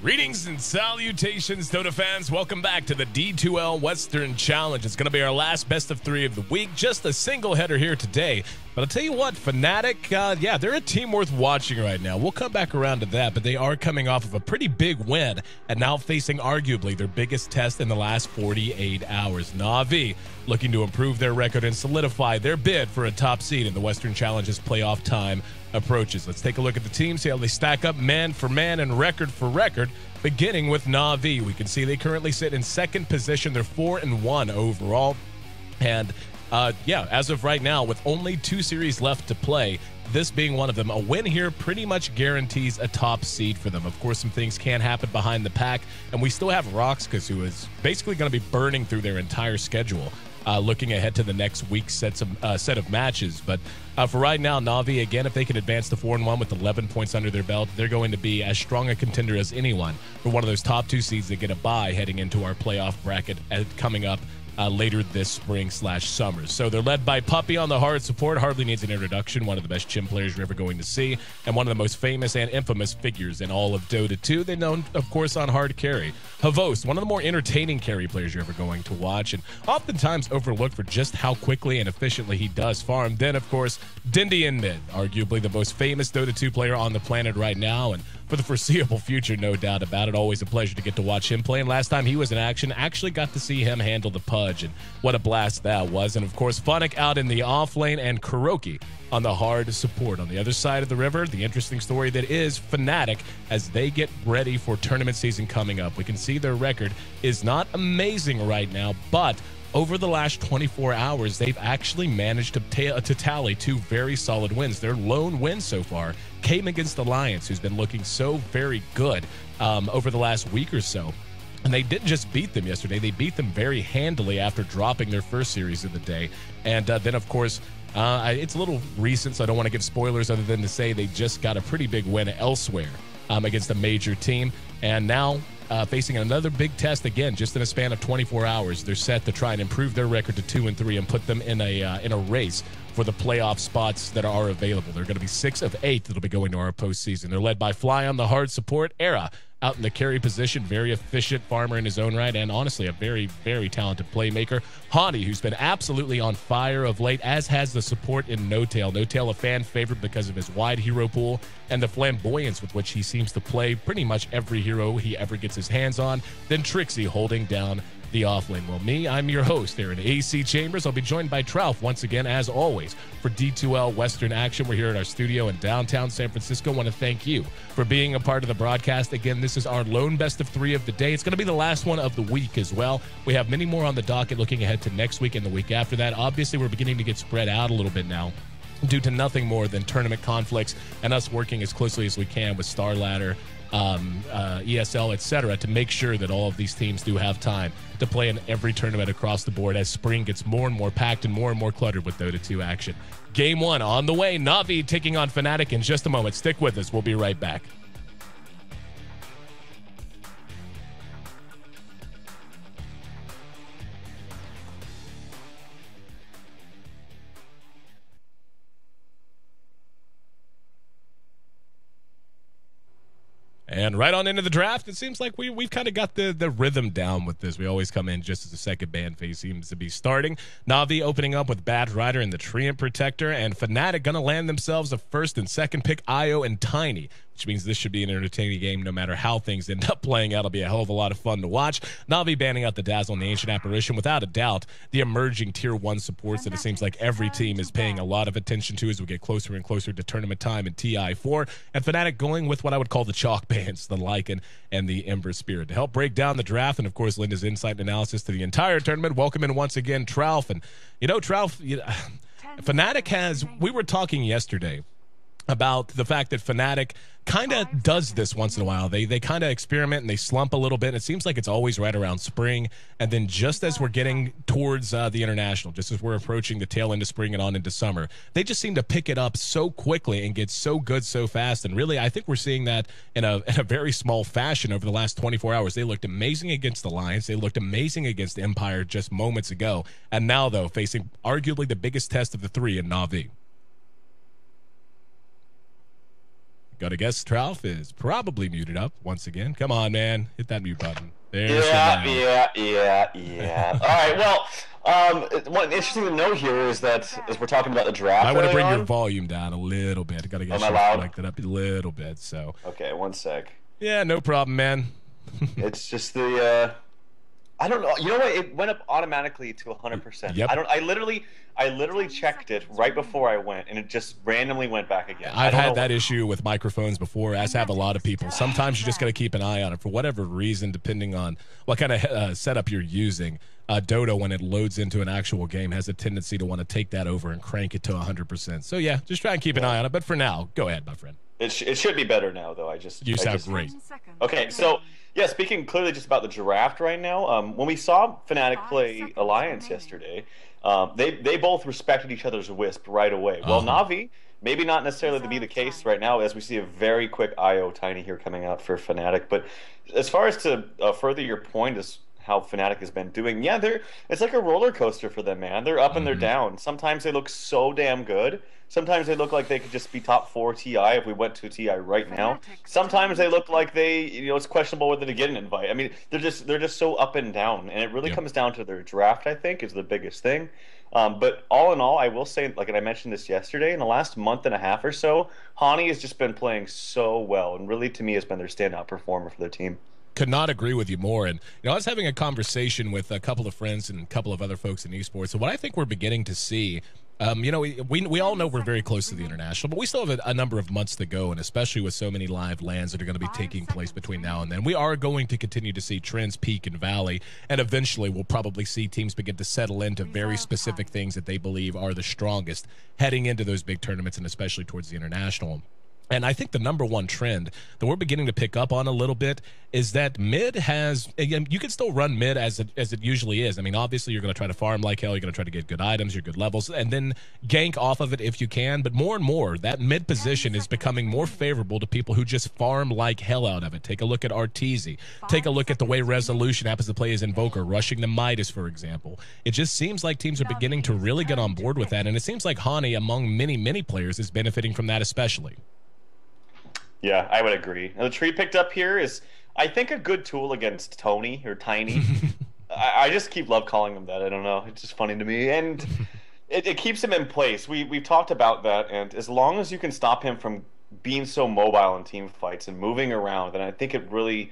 Greetings and salutations, Dota fans. Welcome back to the D2L Western Challenge. It's going to be our last best of 3 of the week. Just a single header here today. But I'll tell you what, Fnatic, yeah, they're a team worth watching right now. We'll come back around to that, but they are coming off of a pretty big win and now facing arguably their biggest test in the last 48 hours. Na'Vi looking to improve their record and solidify their bid for a top seed in the Western Challenge's playoff time approaches. Let's take a look at the teams, see how they stack up man for man and record for record. Beginning with Na'Vi, we can see they currently sit in second position. They're 4-1 overall. And yeah, as of right now, with only 2 series left to play, this being one of them, a win here pretty much guarantees a top seed for them. Of course, some things can happen behind the pack, and we still have Roxkas, who is basically going to be burning through their entire schedule, looking ahead to the next week's set of matches. But for right now, Na'Vi, again, if they can advance to 4-1 with 11 points under their belt, they're going to be as strong a contender as anyone for one of those top 2 seeds that get a bye heading into our playoff bracket coming up later this spring/summer. So they're led by Puppy on the hard support. Hardly needs an introduction. One of the best Chim players you're ever going to see, and one of the most famous and infamous figures in all of Dota 2. They're known, of course, on hard carry. Havos, one of the more entertaining carry players you're ever going to watch, and oftentimes overlooked for just how quickly and efficiently he does farm. Then, of course, Dindy in mid, arguably the most famous Dota 2 player on the planet right now, and for the foreseeable future, no doubt about it. Always a pleasure to get to watch him play. And last time he was in action, actually got to see him handle the Pudge, and what a blast that was. And of course, Fnatic out in the off lane and Kuroki on the hard support. On the other side of the river, the interesting story that is Fnatic as they get ready for tournament season coming up. We can see their record is not amazing right now, but over the last 24 hours, they've actually managed to tally 2 very solid wins. Their lone win so far came against Alliance, who's been looking so very good over the last week or so. And they didn't just beat them yesterday. They beat them very handily after dropping their first series of the day. And then, of course, it's a little recent, so I don't want to give spoilers other than to say they just got a pretty big win elsewhere against a major team. And now facing another big test again, just in a span of 24 hours. They're set to try and improve their record to 2-3 and put them in a race for the playoff spots that are available. They're going to be 6 of 8 that'll be going to our postseason. They're led by Fly on the hard support. Era out in the carry position, very efficient farmer in his own right, and honestly a very, very talented playmaker. Haughty, who's been absolutely on fire of late, as has the support in No-Tail. No-Tail a fan favorite because of his wide hero pool and the flamboyance with which he seems to play pretty much every hero he ever gets his hands on. Then Trixie holding down the offlane. Well, I'm your host, Aaron AC Chambers. I'll be joined by Trouf once again, as always, for D2L Western action. We're here at our studio in downtown San Francisco. I want to thank you for being a part of the broadcast. Again, this is our lone best of 3 of the day. It's going to be the last one of the week as well. We have many more on the docket looking ahead to next week and the week after that. Obviously, we're beginning to get spread out a little bit now due to nothing more than tournament conflicts and us working as closely as we can with Star Ladder, ESL, etc., to make sure that all of these teams do have time to play in every tournament across the board as spring gets more and more packed and more cluttered with Dota 2 action. Game 1 on the way. Na'Vi taking on Fnatic in just a moment. Stick with us. We'll be right back. And right on into the draft, it seems like we've kind of got the rhythm down with this. We always come in just as the second ban phase seems to be starting. Na'Vi opening up with Bad Rider and the Treant Protector, and Fnatic going to land themselves a first and second pick, Io and Tiny, which means this should be an entertaining game no matter how things end up playing out. It'll be a hell of a lot of fun to watch. Na'Vi banning out the Dazzle and the Ancient Apparition, without a doubt, the emerging Tier 1 supports that it seems like every team is paying a lot of attention to as we get closer and closer to tournament time in TI4. And Fnatic going with what I would call the chalk bands, the Lycan and the Ember Spirit. To help break down the draft and, of course, lend his insight and analysis to the entire tournament, welcome in once again, Trouf. And, Trouf, Fnatic has, we were talking yesterday about the fact that Fnatic kind of does this once in a while. They kind of experiment and they slump a little bit. It seems like it's always right around spring. And then just as we're getting towards the international, just as we're approaching the tail end of spring and on into summer, they just seem to pick it up so quickly and get so good so fast. And really, I think we're seeing that in a very small fashion over the last 24 hours. They looked amazing against Alliance. They looked amazing against Empire just moments ago. And now, though, facing arguably the biggest test of the 3 in Na'Vi. Gotta guess Trouf is probably muted up once again. Come on, man. Hit that mute button. There's yeah. All right, well, one interesting to know here is that as we're talking about the draft, I want to bring your volume down a little bit. I gotta get selected up a little bit. So okay, one sec. Yeah, no problem, man. It's just the I don't know. You know what? It went up automatically to 100%. Yep. I literally checked it right before I went, and it just randomly went back again. I've had that issue with microphones before, as have a lot of people. Sometimes you just got to keep an eye on it for whatever reason, depending on what kind of setup you're using. Dota, when it loads into an actual game, has a tendency to want to take that over and crank it to 100%. So yeah, just try and keep an eye on it. But for now, go ahead, my friend. It should be better now, though. You sound great. Okay, so yeah, speaking clearly just about the draft right now. When we saw Fnatic play Alliance yesterday, they both respected each other's Wisp right away. Well, Na'Vi, maybe not necessarily to be the case right now, as we see a very quick IO Tiny here coming out for Fnatic. But as far as to further your point is how Fnatic has been doing, yeah, it's like a roller coaster for them, man. They're up and they're down. Sometimes they look so damn good. Sometimes they look like they could just be top 4 TI if we went to TI right now. Sometimes they look like it's questionable whether to get an invite. I mean, they're just so up and down, and it really comes down to their draft, I think, is the biggest thing. But all in all, I will say, like, and I mentioned this yesterday, in the last month and a half or so, Hani has just been playing so well, and really, to me, has been their standout performer for their team. Could not agree with you more. And I was having a conversation with a couple of friends and a couple of other folks in esports. So what I think we're beginning to see, we all know we're very close to the international, but we still have a number of months to go, and especially with so many live lands that are going to be taking place between now and then, we are going to continue to see trends peak and valley, and eventually we'll probably see teams begin to settle into very specific things that they believe are the strongest heading into those big tournaments, and especially towards the international. And I think the number one trend that we're beginning to pick up on a little bit is that mid has, again, you can still run mid as it usually is. I mean, obviously you're going to try to farm like hell, you're going to try to get good items, your good levels, and then gank off of it if you can. But more and more, that mid position is becoming more favorable to people who just farm like hell out of it. Take a look at Arteezy. Take a look at the way Resolution happens to play as Invoker, rushing the Midas, for example. It just seems like teams are beginning to really get on board with that, and it seems like Hani, among many players, is benefiting from that especially. Yeah, I would agree. Now, the tree picked up here is, I think, a good tool against Tony or Tiny. I just love calling him that. I don't know. It's just funny to me. And it keeps him in place. We've talked about that. And as long as you can stop him from being so mobile in team fights and moving around, then I think it really...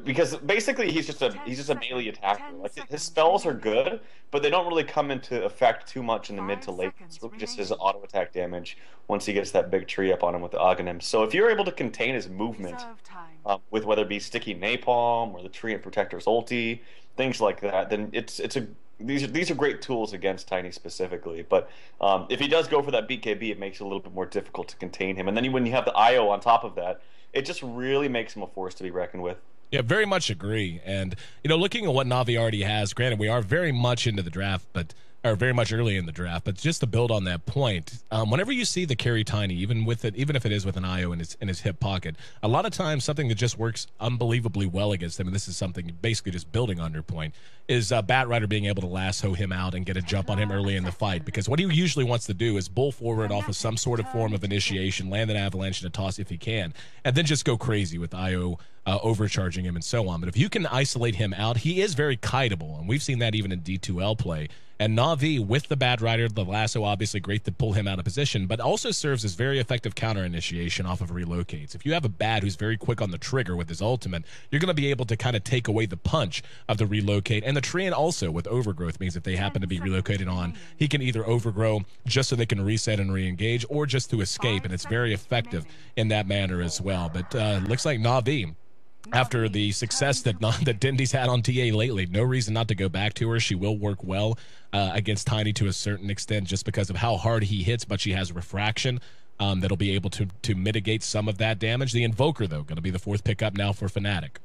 Because basically he's just a melee attacker. Like, his spells are good, but they don't really come into effect too much in the mid to late. It's really just his auto attack damage once he gets that big tree up on him with the Aghanim. So if you're able to contain his movement with whether it be sticky napalm or the tree and protector's ulti, things like that, then these are great tools against Tiny specifically. But if he does go for that BKB, it makes it a little bit more difficult to contain him. And then when you have the IO on top of that, it just really makes him a force to be reckoned with. Yeah, very much agree. And, looking at what Na'Vi already has, granted, we are very much into the draft, or very much early in the draft, but just to build on that point, whenever you see the carry Tiny, even if it is with an IO in his hip pocket, a lot of times something that just works unbelievably well against him, and this is something basically just building on your point, is Batrider being able to lasso him out and get a jump on him early in the fight, because what he usually wants to do is bull forward off of some sort of form of initiation, land an avalanche and a toss if he can, and then just go crazy with IO overcharging him and so on. But if you can isolate him out, he is very kiteable, and we've seen that even in D2L play. And Na'Vi, with the Batrider, the lasso, obviously great to pull him out of position, but also serves as very effective counter initiation off of relocates. If you have a Bat who's very quick on the trigger with his ultimate, you're going to be able to kind of take away the punch of the relocate. And the Treant also, with overgrowth, means if they happen to be relocated on, he can either overgrow just so they can reset and re-engage, or just to escape, and it's very effective in that manner as well. But looks like Na'Vi, after the success that Dindy's had on TA lately, no reason not to go back to her. She will work well against Tiny to a certain extent just because of how hard he hits, but she has refraction that'll be able to mitigate some of that damage. The Invoker, though, going to be the fourth pickup now for Fnatic.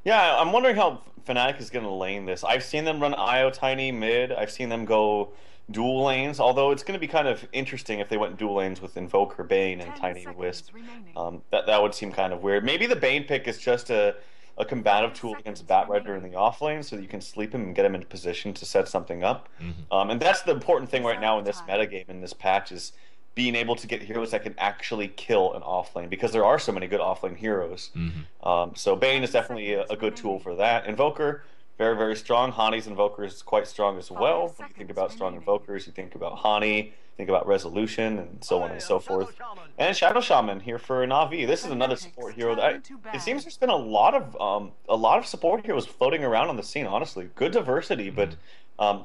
Yeah, I'm wondering how Fnatic is going to lane this. I've seen them run IO Tiny mid. I've seen them go dual lanes, although it's going to be kind of interesting if they went dual lanes with Invoker, Bane, and Tiny Wisp. That would seem kind of weird. Maybe the Bane pick is just a combative tool against Batrider in the off lane, so that you can sleep him and get him into position to set something up. And that's the important thing right now in this metagame, in this patch, is being able to get heroes that can actually kill an offlane, because there are so many good offlane heroes. So Bane is definitely a good tool for that. Invoker, very, very strong. Hani's Invoker is quite strong as well. When you think about strong Invokers, you think about Hani, think about Resolution, and so on and so forth. And Shadow Shaman here for Na'Vi. This is another support hero that it seems there's been a lot of support heroes floating around on the scene, honestly. Good diversity, but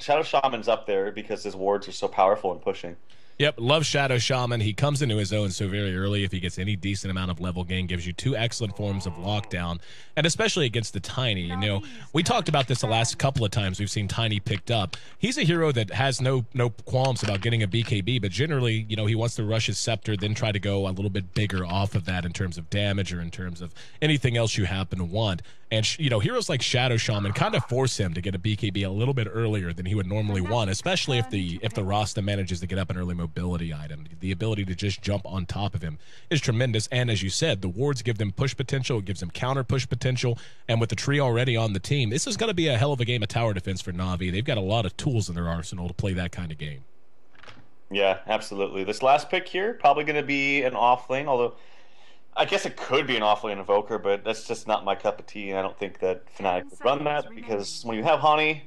Shadow Shaman's up there because his wards are so powerful and pushing. Yep, love Shadow Shaman. He comes into his own so very early. If he gets any decent amount of level gain, gives you 2 excellent forms of lockdown, and especially against the Tiny. You know, we talked about this the last couple of times we've seen Tiny picked up. He's a hero that has no qualms about getting a BKB, but generally, you know, he wants to rush his Scepter, then try to go a little bit bigger off of that in terms of damage or in terms of anything else you happen to want. And, you know, heroes like Shadow Shaman kind of force him to get a BKB a little bit earlier than he would normally want, especially if the Rasta manages to get up an early mobility item. The ability to just jump on top of him is tremendous. And as you said, the wards give them push potential, it gives them counter push potential. And with the tree already on the team, this is going to be a hell of a game of tower defense for Na'Vi. They've got a lot of tools in their arsenal to play that kind of game. Yeah, absolutely. This last pick here, probably going to be an off lane, although I guess it could be an offlane Invoker, but that's just not my cup of tea, and I don't think that Fnatic would run that, because when you have Hani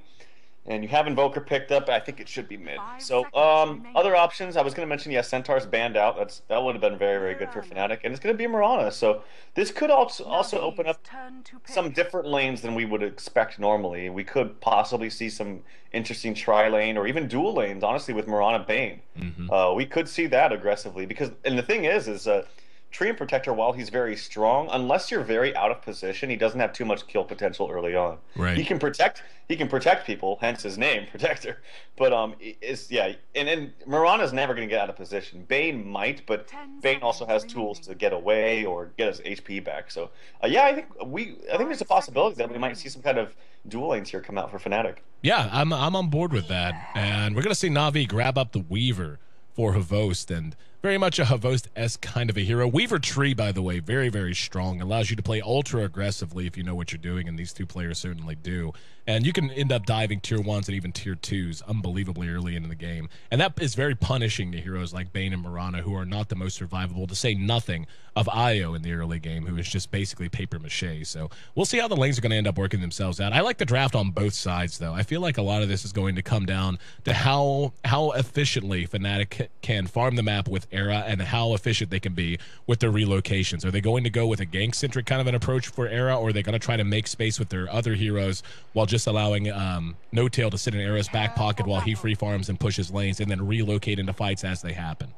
and you have Invoker picked up, I think it should be mid. So, other options, I was going to mention, yes, Centaur's banned out. That would have been very, very good for Fnatic, and it's going to be Mirana. So this could also open up some different lanes than we would expect normally. We could possibly see some interesting tri-lane or even dual lanes, honestly, with Mirana Bane. We could see that aggressively, because, and the thing is Treant Protector, while he's very strong, unless you're very out of position, he doesn't have too much kill potential early on. Right. He can protect people, hence his name, Protector. But and Mirana's never going to get out of position. Bane might, but Bane also has tools to get away or get his HP back. So I think there's a possibility that we might see some kind of dual lanes here come out for Fnatic. Yeah, I'm on board with that, and we're going to see Na'Vi grab up the Weaver for Havost, and very much a Havost-esque kind of a hero. Weaver Tree, by the way, very, very strong. Allows you to play ultra aggressively if you know what you're doing, and these two players certainly do. And you can end up diving tier 1s and even tier 2s unbelievably early into the game. And that is very punishing to heroes like Bane and Mirana, who are not the most survivable, to say nothing of Io in the early game, who is just basically paper mache. So we'll see how the lanes are going to end up working themselves out. I like the draft on both sides, though. I feel like a lot of this is going to come down to how efficiently Fnatic can farm the map with Era, and how efficient they can be with their relocations. Are they going to go with a gank-centric kind of an approach for Era, or are they going to try to make space with their other heroes while just allowing No-Tail to sit in Era's back pocket while he free farms and pushes lanes, and then relocate into fights as they happen?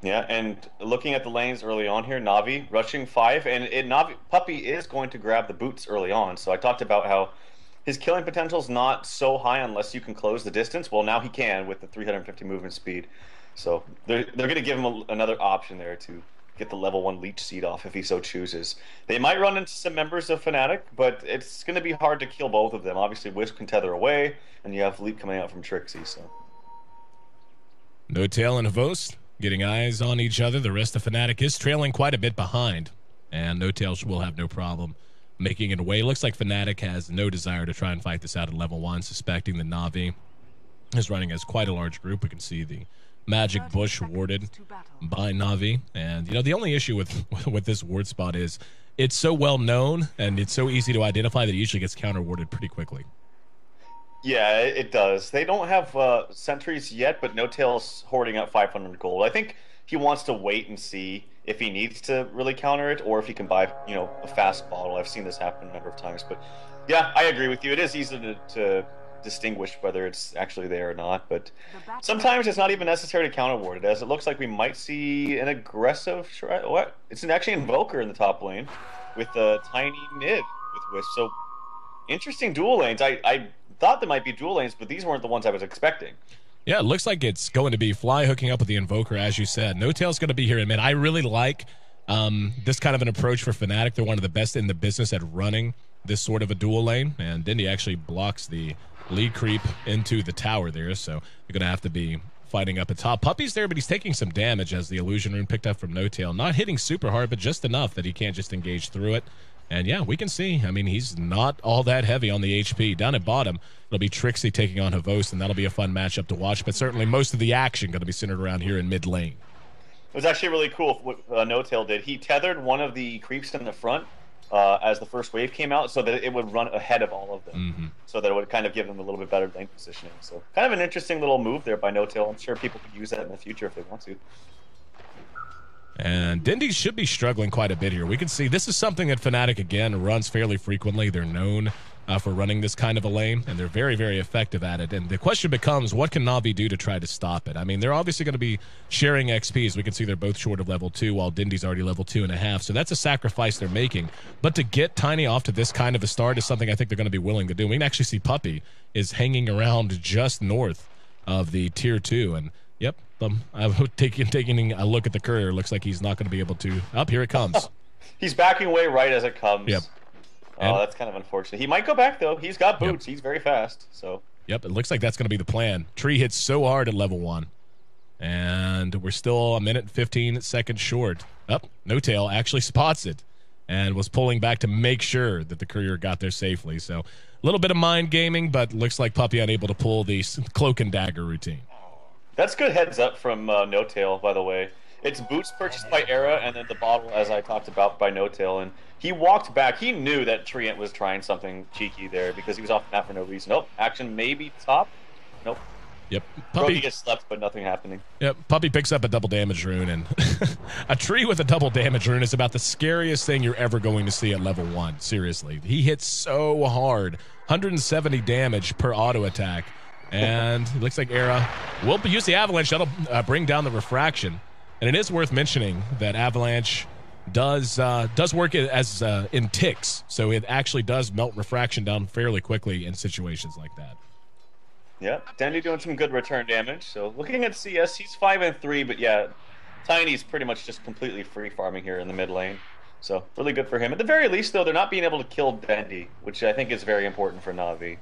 Yeah, and looking at the lanes early on here, Na'Vi rushing 5, and Na'Vi Puppey is going to grab the boots early on. So I talked about how his killing potential is not so high unless you can close the distance. Well, now he can with the 350 movement speed. So they're going to give him another option there to get the level 1 leech seed off if he so chooses. They might run into some members of Fnatic, but it's going to be hard to kill both of them. Obviously, Wisp can tether away, and you have Leap coming out from Trixie. So No-Tail and Havost getting eyes on each other. The rest of Fnatic is trailing quite a bit behind, and No-Tail will have no problem making it away. Looks like Fnatic has no desire to try and fight this out at level 1, suspecting that Na'Vi is running as quite a large group. We can see the magic bush warded by Na'Vi, and you know, the only issue with this ward spot is it's so well known and it's so easy to identify that it usually gets counter warded pretty quickly. Yeah, it does. They don't have sentries yet, but No-Tail's hoarding up 500 gold. I think he wants to wait and see if he needs to really counter it, or if he can buy, you know, a fast bottle. I've seen this happen a number of times, but yeah, I agree with you. It is easy to distinguish whether it's actually there or not, but sometimes it's not even necessary to counter ward it, as it looks like we might see an aggressive it's actually Invoker in the top lane with a tiny mid with Wisp. So interesting dual lanes. I thought there might be dual lanes, but these weren't the ones I was expecting. Yeah, it looks like it's going to be Fly hooking up with the Invoker, as you said. No-Tail's going to be here in mid. I really like this kind of an approach for Fnatic. They're one of the best in the business at running this sort of a dual lane, and Dindy actually blocks the lead creep into the tower there, so you're going to have to be fighting up at top. Puppey's there, but he's taking some damage as the illusion rune picked up from No-Tail. Not hitting super hard, but just enough that he can't just engage through it. And yeah, we can see. I mean, he's not all that heavy on the HP. Down at bottom, it'll be Trixie taking on Havos, and that'll be a fun matchup to watch. But certainly most of the action going to be centered around here in mid lane. It was actually really cool what No Tail did. He tethered one of the creeps in the front as the first wave came out, so that it would run ahead of all of them, so that it would kind of give them a little bit better lane positioning. So kind of an interesting little move there by No Tail. I'm sure people could use that in the future if they want to. And Dindy should be struggling quite a bit here. We can see this is something that Fnatic, again, runs fairly frequently. They're known for running this kind of a lane, and they're very, very effective at it. And the question becomes, what can Na'Vi do to try to stop it? I mean, they're obviously going to be sharing XPs. We can see they're both short of level 2, while Dindy's already level 2.5. So that's a sacrifice they're making. But to get Tiny off to this kind of a start is something I think they're going to be willing to do. We can actually see Puppey is hanging around just north of the tier 2, and yep, I'm taking a look at the courier. Looks like he's not going to be able to. Up here it comes. He's backing away right as it comes. Yep. Oh, that's kind of unfortunate. He might go back though. He's got boots. Yep. He's very fast. So. Yep, it looks like that's going to be the plan. Tree hits so hard at level 1, and we're still a minute 15 seconds short. Up, No Tail actually spots it and was pulling back to make sure that the courier got there safely. So a little bit of mind gaming, but looks like Puppey unable to pull the cloak and dagger routine. That's good heads up from No Tail, by the way. It's boots purchased by Era, and then the bottle, as I talked about, by No Tail. And he walked back. He knew that Treant was trying something cheeky there because he was off map for no reason. Nope. Action maybe top. Nope. Yep. Puppey gets slept, but nothing happening. Yep. Puppey picks up a double damage rune, and a tree with a double damage rune is about the scariest thing you're ever going to see at level 1. Seriously. He hits so hard. 170 damage per auto attack. And it looks like Era will use the Avalanche. That'll bring down the refraction. And it is worth mentioning that Avalanche does work as in ticks, so it actually does melt refraction down fairly quickly in situations like that. Yeah, Dandy doing some good return damage. So looking at CS, he's 5-3, but yeah, Tiny's pretty much just completely free farming here in the mid lane. So really good for him. At the very least, though, they're not being able to kill Dandy, which I think is very important for Na'Vi.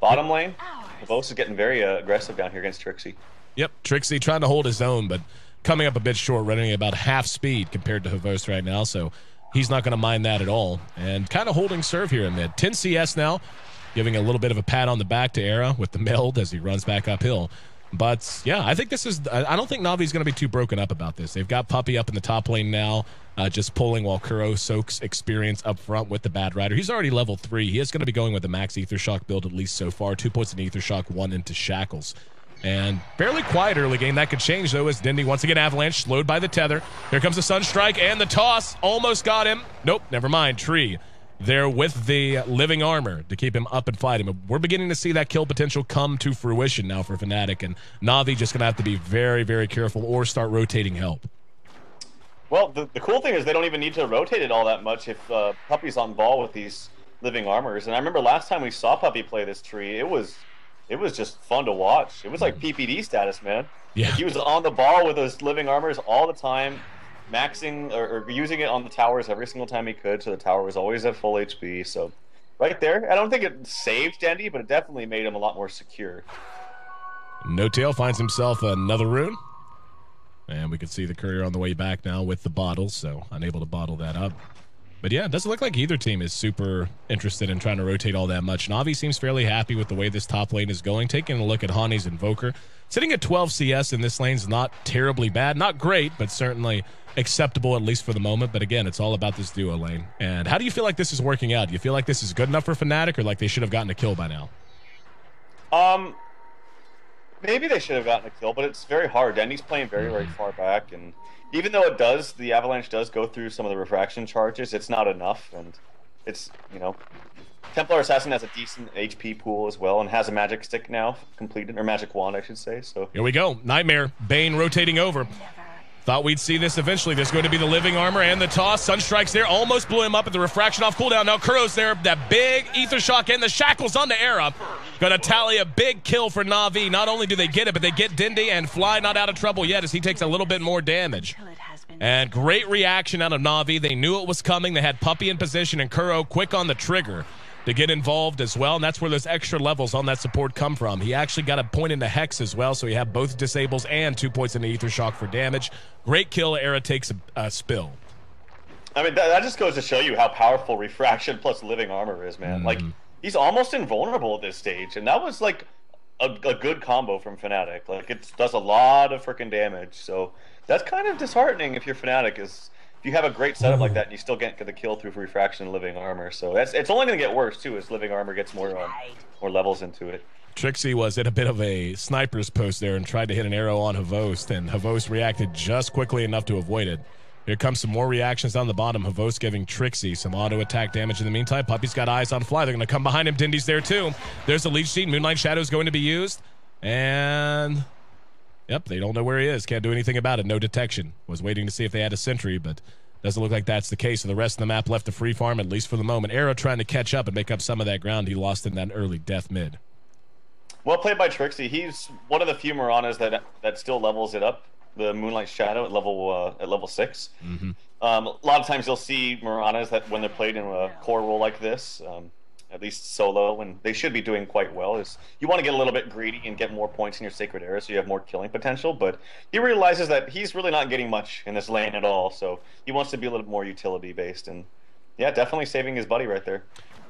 Bottom lane, Havos is getting very aggressive down here against Trixie. Yep, Trixie trying to hold his own, but coming up a bit short, running about half speed compared to Havos right now, so he's not going to mind that at all. And kind of holding serve here in mid. 10 CS now, giving a little bit of a pat on the back to Era with the meld as he runs back uphill. But yeah, I think this is, I don't think Na'Vi's going to be too broken up about this. They've got Puppey up in the top lane now, just pulling while Kuro soaks experience up front with the Bad Rider. He's already level 3. He is going to be going with the max Ether Shock build at least so far. 2 points in Ether Shock, 1 into Shackles. And fairly quiet early game. That could change, though, as Dindy once again Avalanche slowed by the tether. Here comes the Sunstrike and the toss. Almost got him. Nope, never mind. Tree there with the living armor to keep him up and fighting. We're beginning to see that kill potential come to fruition now for Fnatic, and Na'Vi just going to have to be very, very careful or start rotating help. Well, the cool thing is they don't even need to rotate it all that much if Puppey's on ball with these living armors. And I remember last time we saw Puppey play this tree, it was just fun to watch. It was like PPD status, man. Yeah. Like he was on the ball with those living armors all the time, maxing or using it on the towers every single time he could, so the tower was always at full HP. So right there, I don't think it saved Dandy, but it definitely made him a lot more secure. No Tail finds himself another rune. And we can see the courier on the way back now with the bottles, so unable to bottle that up. But yeah, it doesn't look like either team is super interested in trying to rotate all that much. Na'Vi seems fairly happy with the way this top lane is going. Taking a look at Hani's Invoker. Sitting at 12 CS in this lane is not terribly bad. Not great, but certainly acceptable, at least for the moment. But again, it's all about this duo lane. And how do you feel like this is working out? Do you feel like this is good enough for Fnatic, or like they should have gotten a kill by now? Maybe they should have gotten a kill, but it's very hard. Dandy's playing very, very far back, and even though the Avalanche does go through some of the refraction charges, it's not enough, and it's, Templar Assassin has a decent HP pool as well, and has a magic stick now completed, or magic wand, I should say. So here we go. Nightmare. Bane rotating over. Thought we'd see this eventually. There's going to be the living armor and the toss. Sunstrike's there. Almost blew him up at the refraction off cooldown. Now Kuro's there. That big Ether Shock and the Shackles on the Era. Going to tally a big kill for Na'Vi. Not only do they get it, but they get Dindy, and Fly not out of trouble yet as he takes a little bit more damage. And great reaction out of Na'Vi. They knew it was coming. They had Puppey in position, and Kuro quick on the trigger to get involved as well, and that's where those extra levels on that support come from. He actually got a point into Hex as well, so he had both disables and 2 points into Ether Shock for damage. Great kill. Era takes a spill. I mean, that just goes to show you how powerful Refraction plus Living Armor is, man. Like, he's almost invulnerable at this stage, and that was like a good combo from Fnatic. Like, it does a lot of freaking damage, so that's kind of disheartening if you're Fnatic. If you have a great setup like that and you still can't get the kill through Refraction and Living Armor, so it's only going to get worse too as Living Armor gets more levels into it. Trixie was at a bit of a sniper's post there and tried to hit an arrow on Havost, and Havost reacted just quickly enough to avoid it. Here comes some more reactions down the bottom. Havost giving Trixie some auto attack damage in the meantime. Puppy's got eyes on Fly. They're going to come behind him. Dindy's there too. There's the leech seed. Moonlight Shadow's going to be used. And yep, they don't know where he is. Can't do anything about it. No detection. Was waiting to see if they had a sentry, but doesn't look like that's the case. So the rest of the map left to free farm, at least for the moment. Arrow trying to catch up and make up some of that ground he lost in that early death mid. Well played by Trixie. He's one of the few Miranas that still levels it up. The Moonlight Shadow at level 6. A lot of times you'll see Miranas that when they're played in a core role like this, at least solo, and they should be doing quite well, is you want to get a little bit greedy and get more points in your Sacred Era so you have more killing potential, but he realizes that he's really not getting much in this lane at all, so he wants to be a little more utility based, and yeah, definitely saving his buddy right there.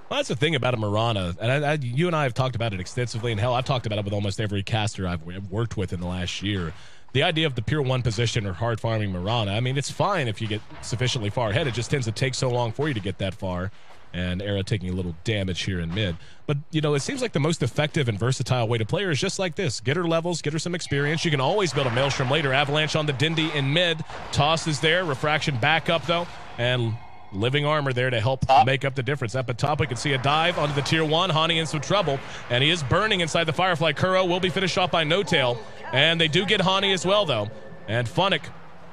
Well, that's the thing about a Mirana, and you and I have talked about it extensively, and hell, I've talked about it with almost every caster I've worked with in the last year. The idea of the pure 1 position or hard farming Mirana, I mean, it's fine if you get sufficiently far ahead. It just tends to take so long for you to get that far, and Era taking a little damage here in mid. But, you know, it seems like the most effective and versatile way to play her is just like this. Get her levels, get her some experience. You can always build a Maelstrom later. Avalanche on the Dindy in mid. Toss is there. Refraction back up, though. And Living Armor there to help make up the difference. Up at top, we can see a dive onto the tier 1. Hani in some trouble, and he is burning inside the Firefly. Kuro will be finished off by No Tail, and they do get Hani as well, though. And Funnick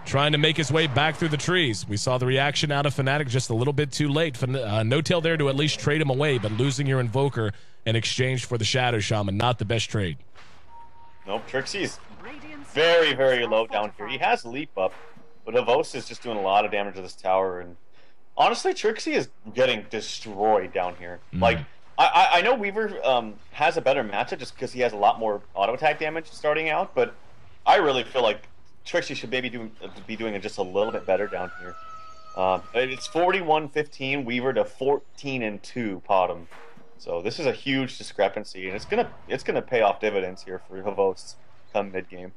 trying to make his way back through the trees. We saw the reaction out of Fnatic just a little bit too late. No Tail there to at least trade him away, but losing your Invoker in exchange for the Shadow Shaman, not the best trade. Nope, Trixie's very, very low down here. He has leap up, but Havost is just doing a lot of damage to this tower, and honestly, Trixie is getting destroyed down here. Like, I know Weaver has a better matchup just because he has a lot more auto attack damage starting out, but I really feel like Trixie should maybe be doing it just a little bit better down here. It's 41-15 Weaver to 14-2 Potom. So this is a huge discrepancy, and it's gonna pay off dividends here for Havost come mid game.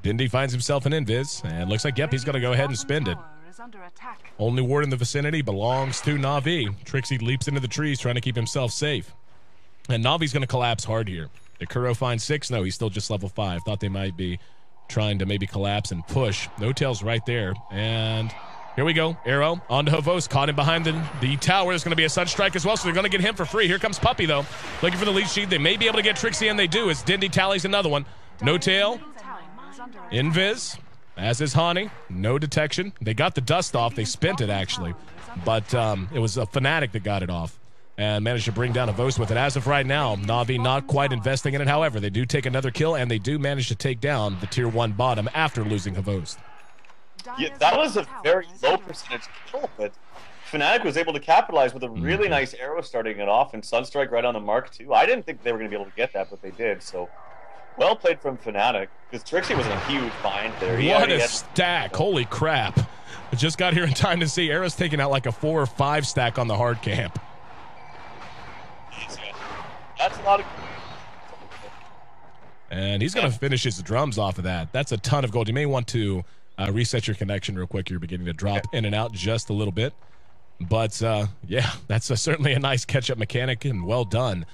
Dindy finds himself an invis, and looks like, yep, he's going to go ahead and spend it. Only ward in the vicinity belongs to Na'Vi. Trixie leaps into the trees trying to keep himself safe. And Na'Vi's going to collapse hard here. Did Kuro find 6? No, he's still just level 5. Thought they might be trying to maybe collapse and push. No Tail's right there. And here we go. Arrow onto Havost. Caught him behind the tower. There's going to be a Sunstrike as well, so they're going to get him for free. Here comes Puppy, though. Looking for the lead sheet. They may be able to get Trixie, and they do, as Dindy tallies another one. No Tail. Invis. As is Hani. No detection. They got the dust off. They spent it, actually. But it was a Fnatic that got it off and managed to bring down Havost with it. As of right now, Na'Vi not quite investing in it. However, they do take another kill, and they do manage to take down the tier 1 bottom after losing Havost. Yeah, that was a very low percentage kill, but Fnatic was able to capitalize with a really nice arrow starting it off, and Sunstrike right on the mark, too. I didn't think they were going to be able to get that, but they did, so well played from Fnatic, because Trixie was a huge find there. What a stack. Holy crap. I just got here in time to see Arrow's taking out like a 4 or 5 stack on the hard camp. That's a lot of... And he's going to finish his drums off of that. That's a ton of gold. You may want to reset your connection real quick. You're beginning to drop in and out just a little bit. But, yeah, that's certainly a nice catch-up mechanic, and well done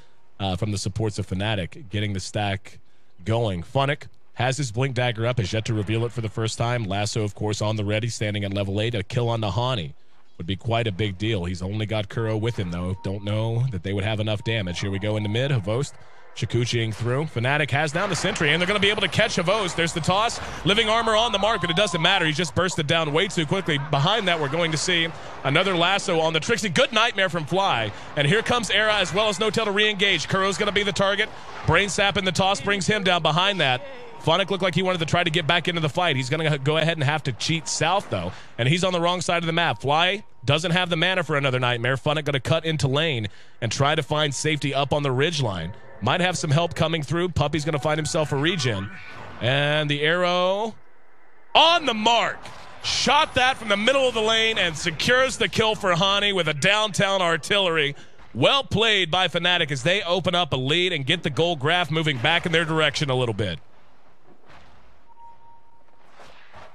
from the supports of Fnatic, getting the stack going. Funnick has his Blink Dagger up, has yet to reveal it for the first time. Lasso, of course, on the ready, standing at level 8. A kill on Nahani would be quite a big deal. He's only got Kuro with him, though. Don't know that they would have enough damage. Here we go into mid. Havost Chikuchiing through. Fnatic has down the sentry, and they're going to be able to catch Havost. There's the toss. Living Armor on the mark, but it doesn't matter. He just bursted down way too quickly. Behind that, we're going to see another lasso on the Trixie. Good nightmare from Fly. And here comes Era as well as No Tail to re-engage. Kuro's going to be the target. Brain Sap in the toss brings him down behind that. Funnick looked like he wanted to try to get back into the fight. He's going to go ahead and have to cheat south, though. And he's on the wrong side of the map. Fly doesn't have the mana for another nightmare. Funnick going to cut into lane and try to find safety up on the ridge line. Might have some help coming through. Puppy's going to find himself a regen. And the arrow on the mark. shot that from the middle of the lane and secures the kill for Hani with a downtown artillery. Well played by Fnatic as they open up a lead and get the gold graph moving back in their direction a little bit.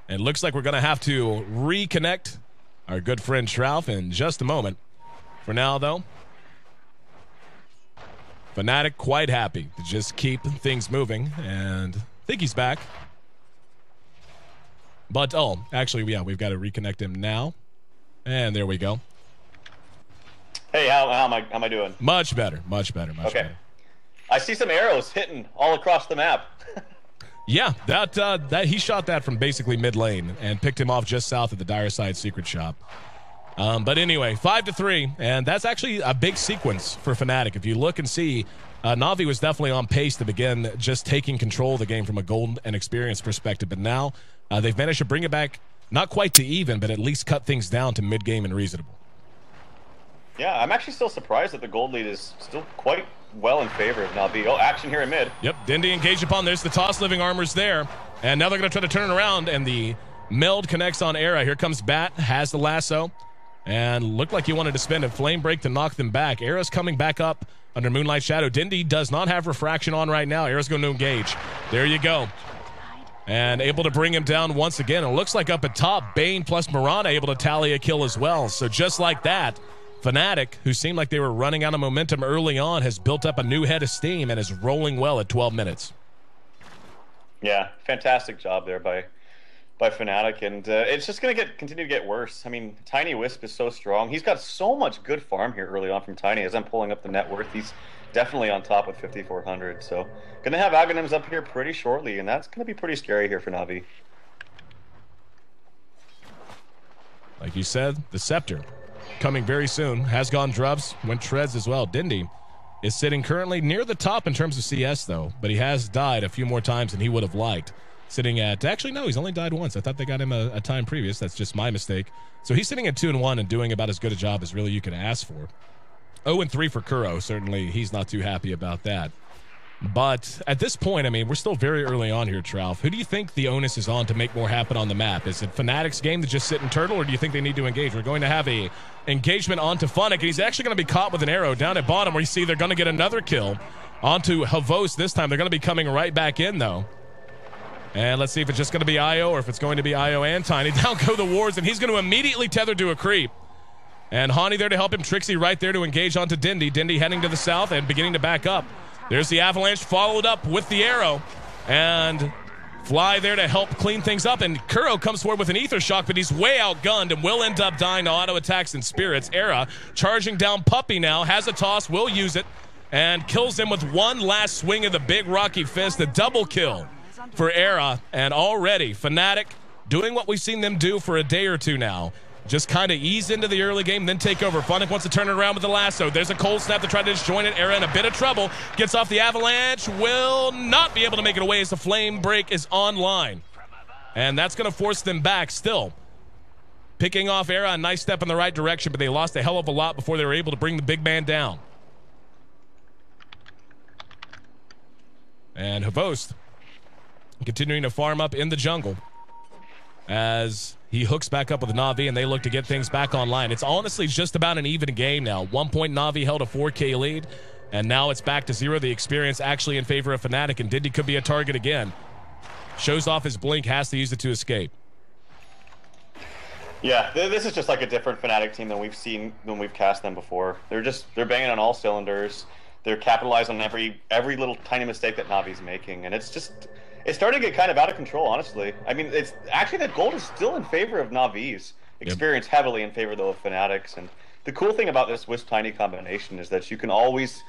And it looks like we're going to have to reconnect our good friend Shrouf in just a moment. For now, though, Fnatic quite happy to just keep things moving, and I think he's back. But, oh, actually, yeah, we've got to reconnect him now. And there we go. Hey, how am I doing? Much better, much better, much better. I see some arrows hitting all across the map. Yeah, that he shot that from basically mid lane and picked him off just south of the Dire Side secret shop. But anyway, 5-3, and that's actually a big sequence for Fnatic. If you look and see, Na'Vi was definitely on pace to begin just taking control of the game from a gold and experience perspective, but now they've managed to bring it back, not quite to even, but at least cut things down to mid-game and reasonable. Yeah, I'm actually still surprised that the gold lead is still quite well in favor of Na'Vi. Oh, action here in mid. Yep, Dindy engaged upon this. The toss living armor's there. And now they're going to try to turn it around, and the meld connects on Era. Here comes Bat, has the lasso, and looked like he wanted to spend a flame break to knock them back. Era's coming back up under Moonlight Shadow. Dindy does not have refraction on right now. Era's going to engage. There you go. And able to bring him down once again. It looks like up at top, Bane plus Mirana able to tally a kill as well. So just like that, Fnatic, who seemed like they were running out of momentum early on, has built up a new head of steam and is rolling well at 12 minutes. Yeah, fantastic job there by Fnatic, and it's just going to continue to get worse. I mean, Tiny Wisp is so strong. He's got so much good farm here early on from Tiny. As I'm pulling up the net worth, he's definitely on top with 5,400. So going to have Aghanims up here pretty shortly, and that's going to be pretty scary here for Na'Vi. Like you said, the Scepter coming very soon. Has gone Drubs, went Treads as well. Dindy is sitting currently near the top in terms of CS, though, but he has died a few more times than he would have liked. Sitting at, actually, no, he's only died once. I thought they got him a time previous. That's just my mistake. So he's sitting at 2-1 and doing about as good a job as really you can ask for. 0-3 for Kuro. Certainly, he's not too happy about that. But at this point, I mean, we're still very early on here, Trouf. Who do you think the onus is on to make more happen on the map? Is it Fnatic's game to just sit and turtle, or do you think they need to engage? We're going to have a engagement onto Funnick, and he's actually going to be caught with an arrow down at bottom, where you see they're going to get another kill onto Havos this time. They're going to be coming right back in, though. And let's see if it's just going to be Io or if it's going to be Io and Tiny. Down go the wards, and he's going to immediately tether to a creep. And Hani there to help him. Trixie right there to engage onto Dindy. Dindy heading to the south and beginning to back up. There's the Avalanche followed up with the arrow. And Fly there to help clean things up. And Kuro comes forward with an Ether Shock, but he's way outgunned and will end up dying to auto attacks and spirits. Era charging down Puppy now. Has a toss, will use it. And kills him with one last swing of the big rocky fist. A double kill for Era, and already Fnatic doing what we've seen them do for a day or two now. Just kind of ease into the early game, then take over. Funnick wants to turn it around with the lasso. There's a cold snap to try to disjoin it. Era in a bit of trouble. Gets off the Avalanche. Will not be able to make it away as the flame break is online. And that's going to force them back still. Picking off Era, a nice step in the right direction, but they lost a hell of a lot before they were able to bring the big man down. And Havost continuing to farm up in the jungle as he hooks back up with Na'Vi, and they look to get things back online. It's honestly just about an even game now. 1 point Na'Vi held a 4K lead, and now it's back to 0. The experience actually in favor of Fnatic, and Dindy could be a target again. Shows off his blink, has to use it to escape. Yeah, this is just like a different Fnatic team than we've seen when we've cast them before. They're banging on all cylinders. They're capitalizing on every little tiny mistake that Na'Vi's making, and it's starting to get kind of out of control, honestly. I mean, it's actually that gold is still in favor of Na'Vi's. Experience heavily in favor, though, of Fnatic's. And the cool thing about this Wisp-Tiny combination is that you can always,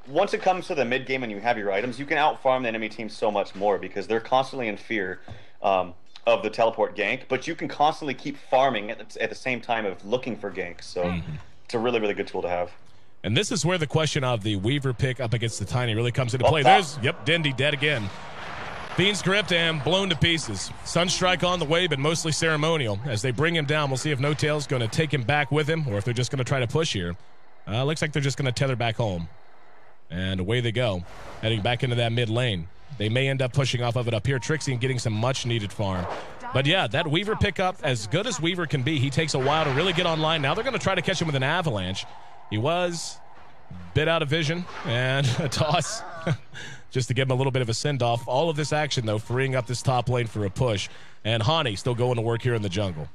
once it comes to the mid-game and you have your items, you can out-farm the enemy team so much more because they're constantly in fear of the teleport gank, but you can constantly keep farming at the same time of looking for ganks. So it's a really, really good tool to have. And this is where the question of the Weaver pick up against the Tiny really comes into play. There's, Dindy dead again. Fiend's gripped and blown to pieces. Sunstrike on the way, but mostly ceremonial. As they bring him down, we'll see if No Tail's going to take him back with him or if they're just going to try to push here. Looks like they're just going to tether back home. And away they go, heading back into that mid lane. They may end up pushing off of it up here. Trixie and getting some much-needed farm. But yeah, that Weaver pickup, as good as Weaver can be, he takes a while to really get online. Now they're going to try to catch him with an avalanche. He was a bit out of vision, and a toss just to give him a little bit of a send-off. All of this action, though, freeing up this top lane for a push. And Hani still going to work here in the jungle.